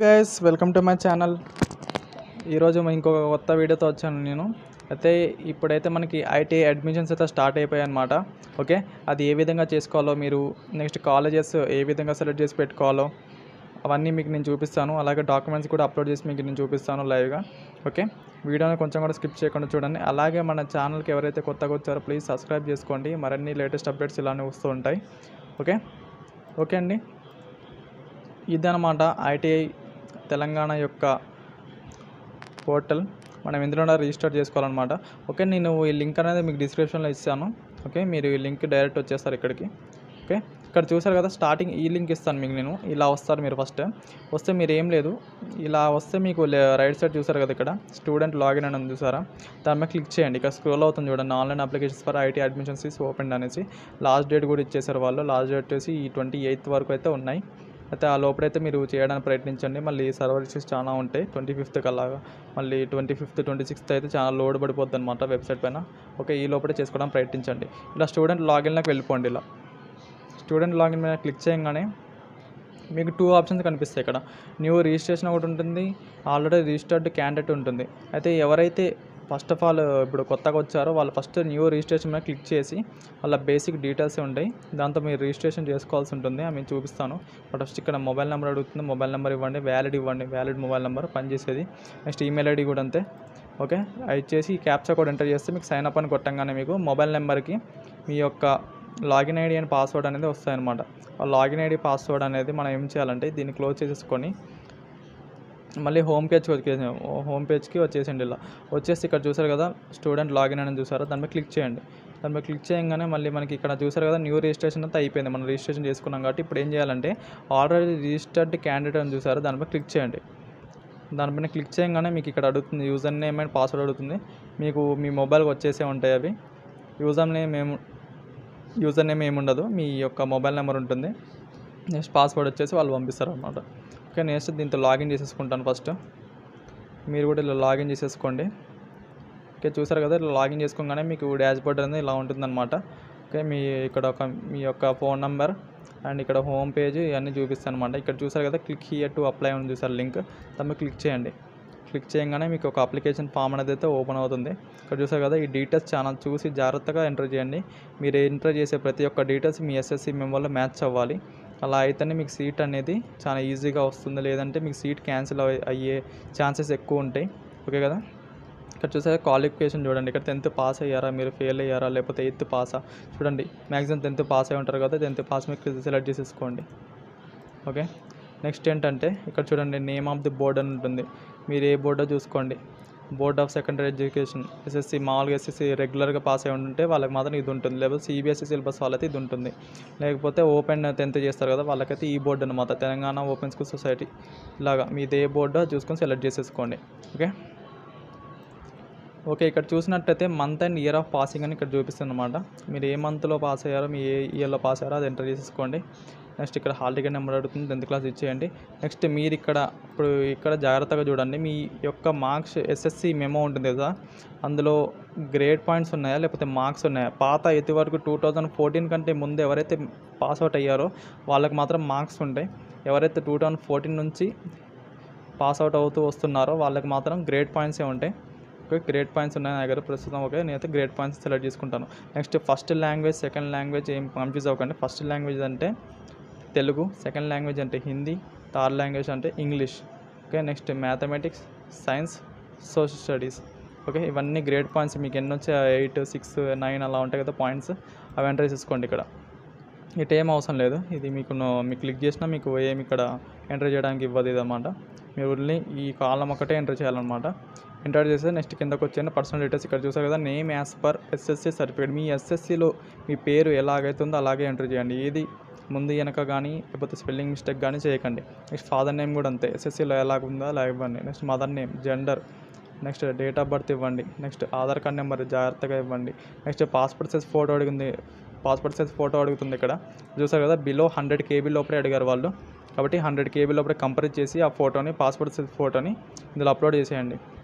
Guys welcome to my channel. ఈరోజు ఇంకొక కొత్త వీడియోతో వచ్చాను నేను. అయితే ఇప్పుడైతే మనకి ఐటీఐ అడ్మిషన్స్ అయితే స్టార్ట్ అయిపోయాయి అన్నమాట. ఓకే, అది ఏ విధంగా చేసుకోవాలో, మీరు నెక్స్ట్ కాలేజెస్ ఏ విధంగా సెలెక్ట్ చేసి పెట్టుకోవాలో అవన్నీ మీకు నేను చూపిస్తాను. అలాగే డాక్యుమెంట్స్ కూడా అప్లోడ్ చేసి మీకు నేను చూపిస్తాను లైవ్గా. ఓకే, వీడియోని కొంచెం కూడా స్కిప్ చేయకుండా చూడండి. అలాగే మన ఛానల్కి ఎవరైతే కొత్తగా వచ్చారో ప్లీజ్ సబ్స్క్రైబ్ చేసుకోండి. మరిన్ని లేటెస్ట్ అప్డేట్స్ ఇలానే వస్తూ ఉంటాయి. ఓకే ఓకే అండి, ఇదన్నమాట ఐటీఐ తెలంగాణ యొక్క పోర్టల్. మనం ఇందులో రిజిస్టర్ చేసుకోవాలన్నమాట. ఓకే, నేను ఈ లింక్ అనేది మీకు డిస్క్రిప్షన్లో ఇస్తాను. ఓకే, మీరు ఈ లింక్ డైరెక్ట్ వచ్చేస్తారు ఇక్కడికి. ఓకే, ఇక్కడ చూసారు కదా, స్టార్టింగ్ ఈ లింక్ ఇస్తాను మీకు నేను. ఇలా వస్తారు మీరు. ఫస్ట్ వస్తే మీరు ఏం లేదు, ఇలా వస్తే మీకు రైట్ సైడ్ చూసారు కదా, ఇక్కడ స్టూడెంట్ లాగిన్ అని చూసారా, దాని మీద క్లిక్ చేయండి. ఇక్కడ స్క్రోల్ అవుతుంది చూడండి, online applications for IT admissions is open అనేసి లాస్ట్ డేట్ కూడా ఇచ్చేసారు వాళ్ళు. లాస్ట్ డేట్ వచ్చేసి ఈ 28th వరకు అయితే ఉన్నాయి. అయితే ఆ లోపలైతే మీరు చేయడానికి ప్రయత్నించండి. మళ్ళీ సర్వర్ ఇష్యూస్ చాలా ఉంటాయి 25th అలాగా. మళ్ళీ 25th 26th అయితే చాలా లోడ్ పడిపోద్ది అనమాట వెబ్సైట్ పైన. ఓకే, ఈ లోపలే చేసుకోవడానికి ప్రయత్నించండి. ఇలా స్టూడెంట్ లాగిన్లోకి వెళ్ళిపోండి. ఇలా స్టూడెంట్ లాగిన్ మీద క్లిక్ చేయగానే మీకు 2 ఆప్షన్స్ కనిపిస్తాయి. ఇక్కడ న్యూ రిజిస్ట్రేషన్ ఒకటి ఉంటుంది, ఆల్రెడీ రిజిస్టర్డ్ క్యాండిడేట్ ఉంటుంది. అయితే ఎవరైతే ఫస్ట్ ఆఫ్ ఆల్ ఇప్పుడు కొత్తగా వచ్చారో వాళ్ళు ఫస్ట్ న్యూ రిజిస్ట్రేషన్ మీద క్లిక్ చేసి వాళ్ళ బేసిక్ డీటెయిల్స్ ఉంటాయి, దాంతో మీరు రిజిస్ట్రేషన్ చేసుకోవాల్సి ఉంటుంది. అవి చూపిస్తాను. ఫస్ట్ ఇక్కడ మొబైల్ నెంబర్ అడుగుతుంది, మొబైల్ నెంబర్ ఇవ్వండి, వ్యాలిడ్ ఇవ్వండి, వ్యాలిడ్ మొబైల్ నెంబర్ పనిచేసేది. నెక్స్ట్ ఈమెయిల్ ఐడి కూడా అంతే. ఓకే, అది ఇచ్చేసి క్యాప్చా కోడ్ ఎంటర్ చేస్తే మీకు సైన్ అప్ అని కొట్టంగానే మీకు మొబైల్ నెంబర్కి మీ యొక్క లాగిన్ ఐడి అండ్ పాస్వర్డ్ అనేది వస్తాయన్నమాట. ఆ లాగిన్ ఐడి పాస్వర్డ్ అనేది మనం ఏం చేయాలంటే దీన్ని క్లోజ్ చేసేసుకొని మళ్ళీ హోమ్ పేజ్కి వచ్చేసండి. ఇలా వచ్చేసి ఇక్కడ చూసారు కదా స్టూడెంట్ లాగిన్ అని చూసారు, దాని మీద క్లిక్ చేయండి. దాని మీద క్లిక్ చేయగానే మళ్ళీ మనకి ఇక్కడ చూసారు కదా న్యూ రిజిస్ట్రేషన్ అంతా అయిపోయింది. మనం రిజిస్ట్రేషన్ చేసుకున్నాం కాబట్టి ఇప్పుడు ఏం చేయాలంటే ఆల్రెడీ రిజిస్టర్డ్ క్యాండిడేట్ అని చూసారు, దాని మీద క్లిక్ చేయండి. దానిపైన క్లిక్ చేయగానే మీకు ఇక్కడ అడుగుతుంది యూజర్ నేమ్ అండ్ పాస్వర్డ్ అడుగుతుంది. మీకు మీ మొబైల్కి వచ్చేసే ఉంటాయి అవి. యూజర్ నేమ్ ఏముండదు, మీ యొక్క మొబైల్ నెంబర్ ఉంటుంది. నెక్స్ట్ పాస్వర్డ్ వచ్చేసి వాళ్ళు పంపిస్తారు అన్నమాట. ఓకే, నెక్స్ట్ దీంతో లాగిన్ చేసేసుకుంటాను. ఫస్ట్ మీరు కూడా ఇలా లాగిన్ చేసేసుకోండి. ఓకే, చూసారు కదా, ఇలా లాగిన్ చేసుకోగానే మీకు డాష్బోర్డ్ అనేది ఇలా ఉంటుందన్నమాట. ఓకే, మీ యొక్క ఫోన్ నెంబర్ అండ్ ఇక్కడ హోమ్ పేజ్ ఇవన్నీ చూపిస్తాను అనమాట. ఇక్కడ చూసారు కదా క్లిక్ హియర్ టు అప్లై అని చూసారు లింక్, దాన్ని క్లిక్ చేయండి. క్లిక్ చేయగానే మీకు ఒక అప్లికేషన్ ఫామ్ అనేది అయితే ఓపెన్ అవుతుంది. ఇక్కడ చూసారు కదా, ఈ డీటెయిల్స్ చాలా చూసి జాగ్రత్తగా ఎంటర్ చేయండి. మీరు ఎంటర్ చేసే ప్రతి ఒక్క డీటెయిల్స్ మీ ఎస్ఎస్సి మెమోలో మ్యాచ్ అవ్వాలి. అలా అయితేనే మీకు సీట్ అనేది చాలా ఈజీగా వస్తుంది, లేదంటే మీకు సీట్ క్యాన్సిల్ అయ్యే ఛాన్సెస్ ఎక్కువ ఉంటాయి. ఓకే కదా, ఇక్కడ చూసారు క్వాలిఫికేషన్ చూడండి. ఇక్కడ 10th పాస్ అయ్యారా, మీరు ఫెయిల్ అయ్యారా, లేకపోతే 8th పాసా చూడండి. మ్యాక్సిమం 10th పాస్ అయి ఉంటారు కదా, 10th పాస్ మీకు సెలెక్ట్ చేసేసుకోండి. ఓకే, నెక్స్ట్ ఏంటంటే ఇక్కడ చూడండి నేమ్ ఆఫ్ ది బోర్డ్ అని ఉంటుంది. మీరు ఏ బోర్డో చూసుకోండి. Board of secondary education SSC, మామూలుగా ఎస్ఎస్సి రెగ్యులర్గా పాస్ అయి ఉంటే వాళ్ళకి మాత్రం ఇది ఉంటుంది, లేకపోతే సిబిఎస్ఈ సిలబస్ వాళ్ళైతే ఇది ఉంటుంది. లేకపోతే ఓపెన్ 10th చేస్తారు కదా వాళ్ళకైతే ఈ బోర్డు అనమాట, తెలంగాణ ఓపెన్ స్కూల్ సొసైటీ. ఇలాగా మీది ఏ బోర్డో చూసుకొని సెలెక్ట్ చేసేసుకోండి. ఓకే, ఇక్కడ చూసినట్టయితే month and year of passing అని ఇక్కడ చూపిస్తుంది అనమాట. మీరు ఏ మంత్లో పాస్ అయ్యారో, మీ ఏ ఇయర్లో పాస్ అయ్యారో అది ఎంటర్ చేసేసుకోండి. నెక్స్ట్ ఇక్కడ హాల్ టికెట్ నెంబర్ అడుగుతుంది, 10th క్లాస్ ఇచ్చేయండి. నెక్స్ట్ మీరు ఇక్కడ జాగ్రత్తగా చూడండి, మీ యొక్క మార్క్స్ ఎస్ఎస్సి మెమో ఉంటుంది కదా, అందులో గ్రేడ్ పాయింట్స్ ఉన్నాయా లేకపోతే మార్క్స్ ఉన్నాయా. పాత ఎత్తి వరకు 2014 కంటే ముందు ఎవరైతే పాస్అవుట్ అయ్యారో వాళ్ళకి మాత్రం మార్క్స్ ఉంటాయి. ఎవరైతే 2014 నుంచి పాస్అవుట్ అవుతూ వస్తున్నారో వాళ్ళకి మాత్రం గ్రేడ్ పాయింట్సే ఉంటాయి. ఓకే, గ్రేడ్ పాయింట్స్ ఉన్నాయి నా దగ్గర ప్రస్తుతం. ఓకే, నేనైతే గ్రేడ్ పాయింట్స్ సెలెక్ట్ చేసుకుంటాను. Next first language, second language ఏం కన్ఫ్యూజ్ అవ్వకండి. ఫస్ట్ లాంగ్వేజ్ అంటే తెలుగు, సెకండ్ లాంగ్వేజ్ అంటే హిందీ, థర్డ్ లాంగ్వేజ్ అంటే English. Okay, next mathematics, science, social studies. Okay, ఇవన్నీ గ్రేడ్ పాయింట్స్ మీకు ఎన్ని వచ్చే 8, 6, 9 అలా ఉంటాయి కదా పాయింట్స్, అవి ఎంటర్ చేసుకోండి. ఇక్కడ ఇటేం అవసరం లేదు, ఇది మీకు క్లిక్ చేసినా మీకు ఏమి ఇక్కడ ఎంటర్ చేయడానికి ఇవ్వదు ఇదన్నమాట. మీరు ఓన్లీ ఈ కాలం ఒకటే ఎంటర్ చేయాలన్నమాట. ఎంటర్ చేస్తే నెక్స్ట్ కిందకు వచ్చే పర్సనల్ డీటెయిల్స్ ఇక్కడ చూసారు కదా, name as per SSC certificate. మీ ఎస్ఎస్సిలో మీ పేరు ఎలాగైతుందో అలాగే ఎంటర్ చేయండి. ఏది ముందు వెనక కానీ లేకపోతే స్పెల్లింగ్ మిస్టేక్ కానీ చేయకండి. నెక్స్ట్ ఫాదర్ నేమ్ కూడా అంతే, ఎస్ఎస్సిలో ఎలాగుందో అలా ఇవ్వండి. Next mother name, gender, next date of birth ఇవ్వండి. నెక్స్ట్ ఆధార్ కార్డ్ నెంబర్ జాగ్రత్తగా ఇవ్వండి. నెక్స్ట్ పాస్పోర్ట్ సైజ్ ఫోటో అడుగుతుంది. ఇక్కడ చూసారు కదా, బిలో 100 KB లోపలే అడిగారు వాళ్ళు, కాబట్టి 100 KB లోపలే కంపేర్ చేసి ఆ ఫోటోని, పాస్పోర్ట్ సైజ్ ఫోటోని ఇందులో అప్లోడ్ చేసేయండి.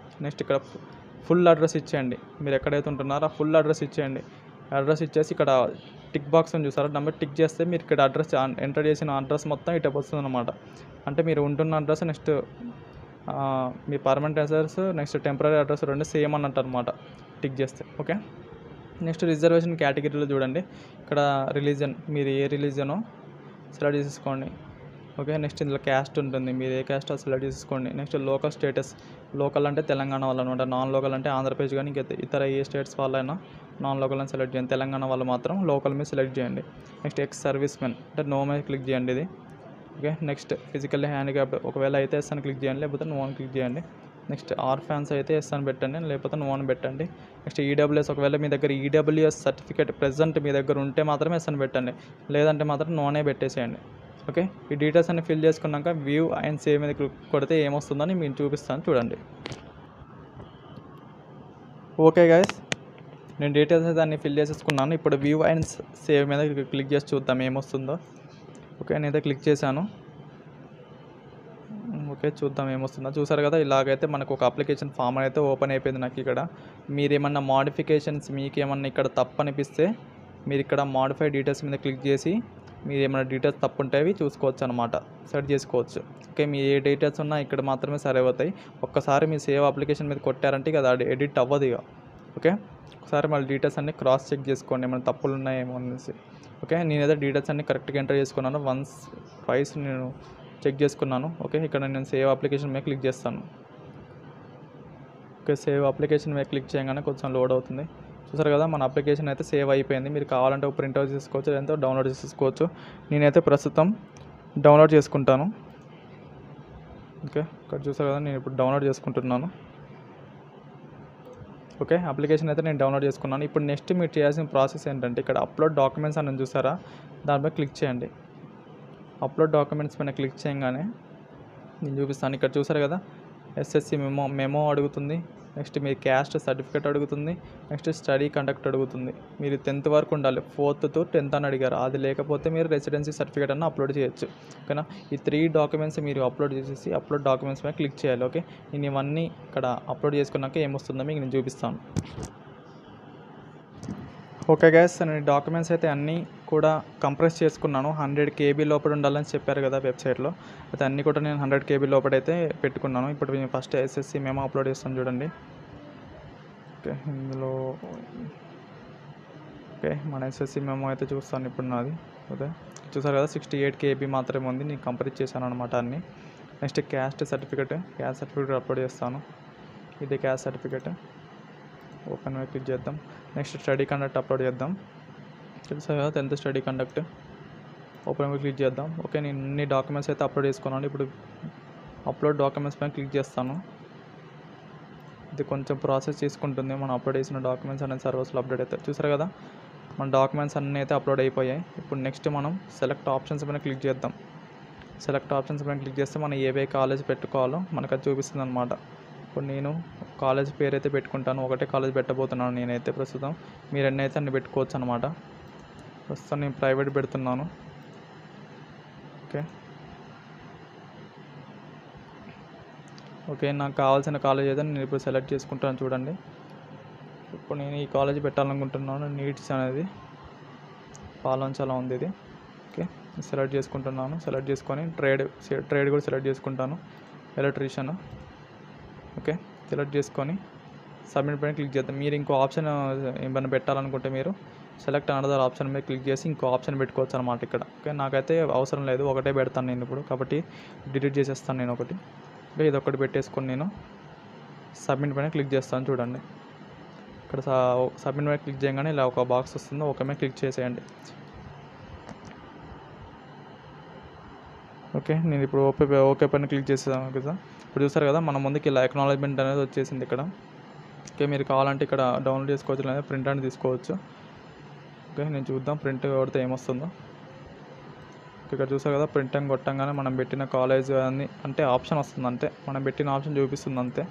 నెక్స్ట్ ఇక్కడ ఫుల్ అడ్రస్ ఇచ్చేయండి. మీరు ఎక్కడైతే ఉంటున్నారో ఆ ఫుల్ అడ్రస్ ఇచ్చేయండి. అడ్రస్ ఇచ్చేసి ఇక్కడ టిక్ బాక్స్ అని చూసారా, నెంబర్ టిక్ చేస్తే మీరు ఇక్కడ అడ్రస్ ఎంటర్ చేసిన అడ్రస్ మొత్తం ఇటు వస్తుంది అనమాట. అంటే మీరు ఉంటున్న అడ్రస్ నెక్స్ట్ మీ permanent address next temporary address రెండు సేమ్ అన్నట్టు అనమాట టిక్ చేస్తే. ఓకే, నెక్స్ట్ రిజర్వేషన్ కేటగిరీలో చూడండి, ఇక్కడ రిలీజన్ మీరు ఏ రిలీజనో సెలెక్ట్ చేసుకోండి. ఓకే, నెక్స్ట్ ఇందులో క్యాస్ట్ ఉంటుంది, మీరు ఏ క్యాస్ట్ సెలెక్ట్ చేసుకోండి. నెక్స్ట్ లోకల్ స్టేటస్, లోకల్ అంటే తెలంగాణ వాళ్ళు అనమాట, నాన్ లోకల్ అంటే ఆంధ్రప్రదేశ్ కానీ ఇంకా ఇతర ఏ స్టేట్స్ వాళ్ళైనా నాన్ లోకల్ అని సెలెక్ట్ చేయండి. తెలంగాణ వాళ్ళు మాత్రం లోకల్ మీద సెలెక్ట్ చేయండి. నెక్స్ట్ ఎక్స్ సర్వీస్ మెన్ అంటే నో మీద క్లిక్ చేయండి ఇది. ఓకే, నెక్స్ట్ ఫిజికల్లీ హ్యాండిక్యాప్డ్ ఒకవేళ అయితే ఎస్ అని క్లిక్ చేయండి, లేకపోతే నో అని క్లిక్ చేయండి. నెక్స్ట్ ఆర్ఫాన్స్ అయితే ఎస్ అని పెట్టండి, లేకపోతే నో అని పెట్టండి. నెక్స్ట్ ఈడబ్ల్యూఎస్ ఒకవేళ మీ దగ్గర ఈడబ్ల్యూఎస్ సర్టిఫికేట్ ప్రెజెంట్ మీ దగ్గర ఉంటే మాత్రమే ఎస్ అని పెట్టండి, లేదంటే మాత్రం నోనే పెట్టేసేయండి. ఓకే, ఈ డీటెయిల్స్ అన్ని ఫిల్ చేసుకున్నాక వ్యూ అండ్ సేవ్ మీద క్లిక్ కొడితే ఏమొస్తుందని మీకు చూపిస్తాను చూడండి. ఓకే గైస్, నేను డీటెయిల్స్ అయితే అన్ని ఫిల్ చేసేసుకున్నాను. ఇప్పుడు వ్యూ అండ్ సేవ్ మీద క్లిక్ చేసి చూద్దాం ఏమొస్తుందో. ఓకే, నేనైతే క్లిక్ చేశాను. ఓకే, చూద్దాం ఏమొస్తుందో. చూసారు కదా, ఇలాగైతే మనకు ఒక అప్లికేషన్ ఫామ్ అయితే ఓపెన్ అయిపోయింది నాకు. ఇక్కడ మీరు ఏమన్నా మాడిఫికేషన్స్ మీకేమన్నా ఇక్కడ తప్పు అనిపిస్తే మీరు ఇక్కడ మాడిఫై డీటెయిల్స్ మీద క్లిక్ చేసి మీరు ఏమైనా డీటెయిల్స్ తప్పు ఉంటాయి చూసుకోవచ్చు అనమాట, సెట్ చేసుకోవచ్చు. ఓకే, మీ ఏ డీటెయిల్స్ ఉన్నా ఇక్కడ మాత్రమే సరి అవుతాయి. ఒక్కసారి మీ సేవ్ అప్లికేషన్ మీద కొట్టారంటే ఇక అది ఎడిట్ అవ్వదు ఇక. ఓకే, ఒకసారి మళ్ళీ డీటెయిల్స్ అన్నీ క్రాస్ చెక్ చేసుకోండి, ఏమైనా తప్పులు ఉన్నాయేమో అనేసి. ఓకే, నేనైతే డీటెయిల్స్ అన్నీ కరెక్ట్గా ఎంటర్ చేసుకున్నాను, ట్వైస్ నేను చెక్ చేసుకున్నాను. ఓకే, ఇక్కడ నేను సేవ్ అప్లికేషన్ మీద క్లిక్ చేస్తాను. ఓకే, సేవ్ అప్లికేషన్ మీద క్లిక్ చేయగానే కొంచెం లోడ్ అవుతుంది. చూసారు కదా, మన అప్లికేషన్ అయితే సేవ్ అయిపోయింది. మీరు కావాలంటే ఒక ప్రింట్అవుట్ చేసుకోవచ్చు, లేదంటే డౌన్లోడ్ చేసుకోవచ్చు. నేనైతే ప్రస్తుతం డౌన్లోడ్ చేసుకుంటాను. ఓకే, ఇక్కడ చూసారు కదా, నేను ఇప్పుడు డౌన్లోడ్ చేసుకుంటున్నాను. ఓకే, అప్లికేషన్ అయితే నేను డౌన్లోడ్ చేసుకున్నాను. ఇప్పుడు నెక్స్ట్ మీరు చేయాల్సిన ప్రాసెస్ ఏంటంటే ఇక్కడ అప్లోడ్ డాక్యుమెంట్స్ అని చూసారా, దానిపై క్లిక్ చేయండి. అప్లోడ్ డాక్యుమెంట్స్ పైన క్లిక్ చేయగానే నేను చూపిస్తాను. ఇక్కడ చూసారు కదా, ఎస్ఎస్సి మెమో అడుగుతుంది, నెక్స్ట్ మీ క్యాస్ట్ సర్టిఫికేట్ అడుగుతుంది, నెక్స్ట్ స్టడీ కండక్ట్ అడుగుతుంది. మీరు 10th వరకు ఉండాలి, 4th to 10th అని అడిగారు, అది లేకపోతే మీరు రెసిడెన్సీ సర్టిఫికేట్ అన్న అప్లోడ్ చేయొచ్చు. ఓకేనా, ఈ 3 డాక్యుమెంట్స్ మీరు అప్లోడ్ చేసేసి అప్లోడ్ డాక్యుమెంట్స్ మీద క్లిక్ చేయాలి. ఓకే, నేను ఇవన్నీ ఇక్కడ అప్లోడ్ చేసుకున్నాక ఏమొస్తుందో మీకు నేను చూపిస్తాను. ఓకే గైస్, నేను డాక్యుమెంట్స్ అయితే అన్నీ కూడా కంప్రెస్ చేసుకున్నాను. 100 KB లోపల ఉండాలని చెప్పారు కదా వెబ్సైట్లో, అయితే అన్నీ కూడా నేను 100 KB లోపలైతే పెట్టుకున్నాను. ఇప్పుడు నేను ఫస్ట్ ఎస్ఎస్సి మేము అప్లోడ్ చేస్తాను చూడండి. ఓకే, ఇందులో ఓకే మన ఎస్ఎస్సి మేము అయితే చూస్తాను ఇప్పుడు నాది. ఓకే, చూసారు కదా 68 KB మాత్రమే ఉంది, నేను కంప్లీట్ చేశాను అనమాట అన్నీ. నెక్స్ట్ క్యాస్ట్ సర్టిఫికేట్ అప్లోడ్ చేస్తాను. ఇది క్యాస్ట్ సర్టిఫికేట్ ఓపెన్ మీద క్లిక్ చేద్దాం. నెక్స్ట్ స్టడీ కండక్ట్ అప్లోడ్ చేద్దాం. తెలుసా కదా 10th స్టడీ కండక్ట్ ఓపెన్ మీద క్లిక్ చేద్దాం. ఓకే, నేను అన్ని డాక్యుమెంట్స్ అయితే అప్లోడ్ చేసుకున్నాను. ఇప్పుడు అప్లోడ్ డాక్యుమెంట్స్ పైన క్లిక్ చేస్తాను. ఇది కొంచెం ప్రాసెస్ చేసుకుంటుంది, మనం అప్లోడ్ చేసిన డాక్యుమెంట్స్ అనేది సర్వర్స్లో అప్డేట్ అవుతాయి. చూసారు కదా, మన డాక్యుమెంట్స్ అన్నీ అయితే అప్లోడ్ అయిపోయాయి. ఇప్పుడు నెక్స్ట్ మనం సెలెక్ట్ ఆప్షన్స్ పైన క్లిక్ చేద్దాం. సెలెక్ట్ ఆప్షన్స్ పైన క్లిక్ చేస్తే మనం ఏవే కాలేజ్ పెట్టుకోవాలో మనకు అది చూపిస్తుంది అనమాట. ఇప్పుడు నేను కాలేజ్ పేరు అయితే పెట్టుకుంటాను, ఒకటే కాలేజ్ పెట్టబోతున్నాను నేనైతే ప్రస్తుతం. మీరు ఎన్ని అయితే అన్ని పెట్టుకోవచ్చు అనమాట. ప్రస్తుతం నేను ప్రైవేట్ పెడుతున్నాను. ఓకే ఓకే, నాకు కావాల్సిన కాలేజ్ అయితే నేను ఇప్పుడు సెలెక్ట్ చేసుకుంటాను చూడండి. ఇప్పుడు నేను ఈ కాలేజ్ పెట్టాలనుకుంటున్నాను, నీట్స్ అనేది పాలంచలో ఉంది ఇది. ఓకే, సెలెక్ట్ చేసుకుంటున్నాను. సెలెక్ట్ చేసుకొని ట్రేడ్ కూడా సెలెక్ట్ చేసుకుంటాను, ఎలక్ట్రీషియన్. ఓకే, సెలెక్ట్ చేసుకొని సబ్మిట్ పైన క్లిక్ చేద్దాం. మీరు ఇంకో ఆప్షన్ ఏమైనా పెట్టాలనుకుంటే మీరు సెలెక్ట్ అనదర్ ఆప్షన్ మీద క్లిక్ చేసి ఇంకో ఆప్షన్ పెట్టుకోవచ్చు అనమాట ఇక్కడ. ఓకే, నాకైతే అవసరం లేదు, ఒకటే పెడతాను నేను ఇప్పుడు, కాబట్టి డిలీట్ చేసేస్తాను నేను ఒకటి. ఓకే, ఇది ఒకటి పెట్టేసుకొని నేను సబ్మిట్ పైన క్లిక్ చేస్తాను చూడండి. ఇక్కడ సబ్మిట్ పైన క్లిక్ చేయగానే ఇలా ఒక బాక్స్ వస్తుందో ఓకే మీద క్లిక్ చేసేయండి. ఓకే, నేను ఇప్పుడు ఓకే పైన క్లిక్ చేసాను కదా. ఇప్పుడు చూస్తారు కదా, మన ముందుకి ఇలా అక్నాలజ్మెంట్ అనేది వచ్చేసింది ఇక్కడ. ఓకే, మీరు కావాలంటే ఇక్కడ డౌన్లోడ్ చేసుకోవచ్చు, లేదా ప్రింట్ అని తీసుకోవచ్చు. ఓకే, నేను చూద్దాం ప్రింట్ కొడితే ఏమొస్తుందో. ఇక్కడ చూసారు కదా, ప్రింట్ అని కొట్టంగానే మనం పెట్టిన కాలేజ్ అని అంటే ఆప్షన్ వస్తుంది, అంతే మనం పెట్టిన ఆప్షన్ చూపిస్తుంది అంతే,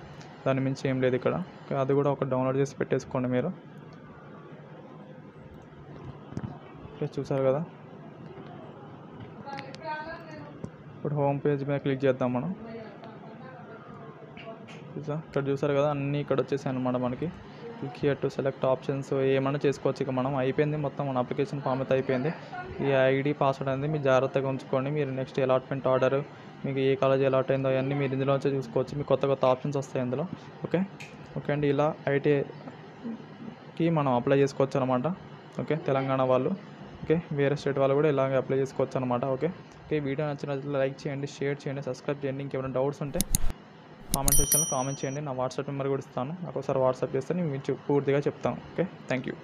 దాని మించి ఏం లేదు ఇక్కడ. ఓకే, అది కూడా ఒక డౌన్లోడ్ చేసి పెట్టేసుకోండి మీరు. ఓకే, చూసారు కదా, ఇప్పుడు హోమ్ పేజ్ మీద క్లిక్ చేద్దాం మనం. ఇక్కడ చూసారు కదా, అన్నీ ఇక్కడ వచ్చేసాయి అన్నమాట మనకి. Click here to select options ఏమన్నా చేసుకోవచ్చు. ఇక మనం అయిపోయింది మొత్తం, మన అప్లికేషన్ ఫామ్ అయితే అయిపోయింది. ఈ ఐడి పాస్వర్డ్ అనేది మీరు జాగ్రత్తగా ఉంచుకోండి. మీరు నెక్స్ట్ అలాట్మెంట్ ఆర్డర్, మీకు ఏ కాలేజ్ అలాట్ అయిందో అవన్నీ మీరు ఇందులోంచే చూసుకోవచ్చు. మీకు కొత్త కొత్త ఆప్షన్స్ వస్తాయి ఇందులో. ఓకే అండి, ఇలా ఐటీకి మనం అప్లై చేసుకోవచ్చు అనమాట. ఓకే, తెలంగాణ వాళ్ళు, ఓకే, వేరే స్టేట్ వాళ్ళు కూడా ఇలాగే అప్లై చేసుకోవచ్చు అనమాట. ఓకే, వీడియో నచ్చినట్లయితే లైక్ చేయండి, షేర్ చేయండి, సబ్స్క్రైబ్ చేయండి. ఇంకేమైనా డౌట్స్ ఉంటే కామెంట్ సెక్షన్లో కామెంట్ చేయండి. నా వాట్సాప్ నెంబర్ కూడా ఇస్తాను. నాకు ఒకసారి వాట్సాప్ చేస్తే నేను మీకు పూర్తిగా చెప్తాను. Okay, thank you.